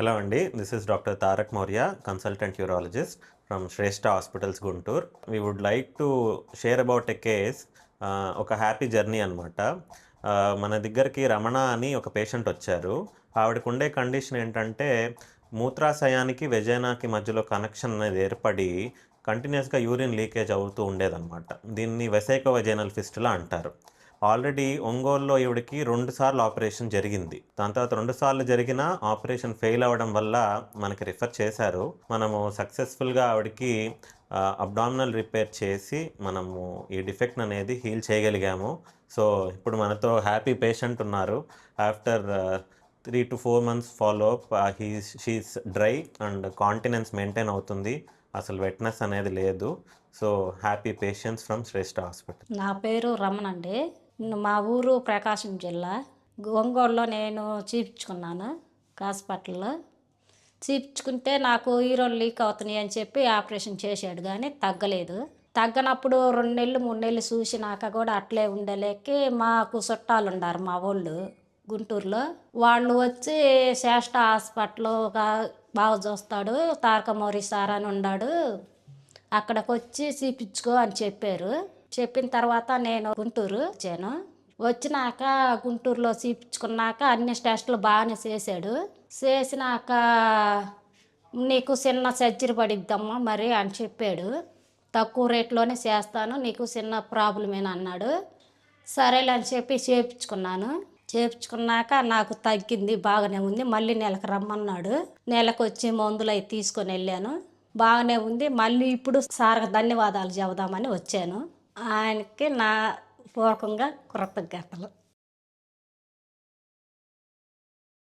Hello Andy, this is Dr. Tarak Maurya, consultant urologist from Shrestha Hospitals, Guntur. We would like to share about a case, ఒక happy journey అనమాట. మన దగ్గరికి రమణ అని ఒక patient వచ్చారు. ఆవిడకు ఉండే కండిషన్ ఏంటంటే మూత్రాశయానికి వెజైనాకి మధ్యలో కనెక్షన్ అనేది ఏర్పడి కంటిన్యూస్గా యూరిన్ లీకేజ్ అవుతూ ఉండేదన్నమాట. దీన్ని వెసైకో వెజైనల్ ఫిస్టులా అంటారు. ఆల్రెడీ ఒంగోలులో ఈవిడికి 2 సార్లు ఆపరేషన్ జరిగింది. దాని తర్వాత 2 సార్లు జరిగిన ఆపరేషన్ ఫెయిల్ అవ్వడం వల్ల మనకి రిఫర్ చేశారు. మనము సక్సెస్ఫుల్గా ఆవిడకి అబ్డామినల్ రిపేర్ చేసి మనము ఈ డిఫెక్ట్ అనేది హీల్ చేయగలిగాము. సో ఇప్పుడు మనతో హ్యాపీ పేషెంట్ ఉన్నారు. After 3 to 4 months follow up she's dry and continence maintain అవుతుంది. అసలు వెట్నెస్ అనేది లేదు. So happy patients from Shreshta Hospital. నా పేరు రమణ అండి. మా ఊరు ప్రకాశం జిల్లా. ఒంగోలులో నేను చూపించుకున్నాను హాస్పిటల్లో. చూపించుకుంటే నాకు యూరిన్ లీక్ అవుతున్నాయి అని చెప్పి ఆపరేషన్ చేశాడు, కానీ తగ్గలేదు. తగ్గనప్పుడు 2 నెలలు 3 నెలలు చూసినాక కూడా అట్లే ఉండలేక మాకు చుట్టాలు ఉన్నారు మా వాళ్ళు గుంటూరులో. వాళ్ళు వచ్చి శ్రేష్ఠ హాస్పిటల్లో బాగా చూస్తాడు, తారకమౌరి సార్ అని ఉన్నాడు, అక్కడికి వచ్చి చూపించుకో అని చెప్పారు. చెప్పిన తర్వాత నేను గుంటూరు వచ్చాను. వచ్చినాక గుంటూరులో చూపించుకున్నాక అన్ని టెస్టులు బాగానే చేశాడు. చేసినాక నీకు చిన్న సర్జరీ పడిద్దమ్మా మరి అని చెప్పాడు. తక్కువ రేట్లోనే చేస్తాను, నీకు చిన్న ప్రాబ్లమేనా అన్నాడు. సరేలే అని చెప్పి చేయించుకున్నాను. చేయించుకున్నాక నాకు తగ్గింది, బాగానే ఉంది. మళ్ళీ నెలకు రమ్మన్నాడు. నెలకు వచ్చి మందులు అవి తీసుకొని వెళ్ళాను. బాగానే ఉంది. మళ్ళీ ఇప్పుడు సార్కి ధన్యవాదాలు చెబుదామని వచ్చాను. ఆయనకి నా పూర్వకంగా కృతజ్ఞతలు.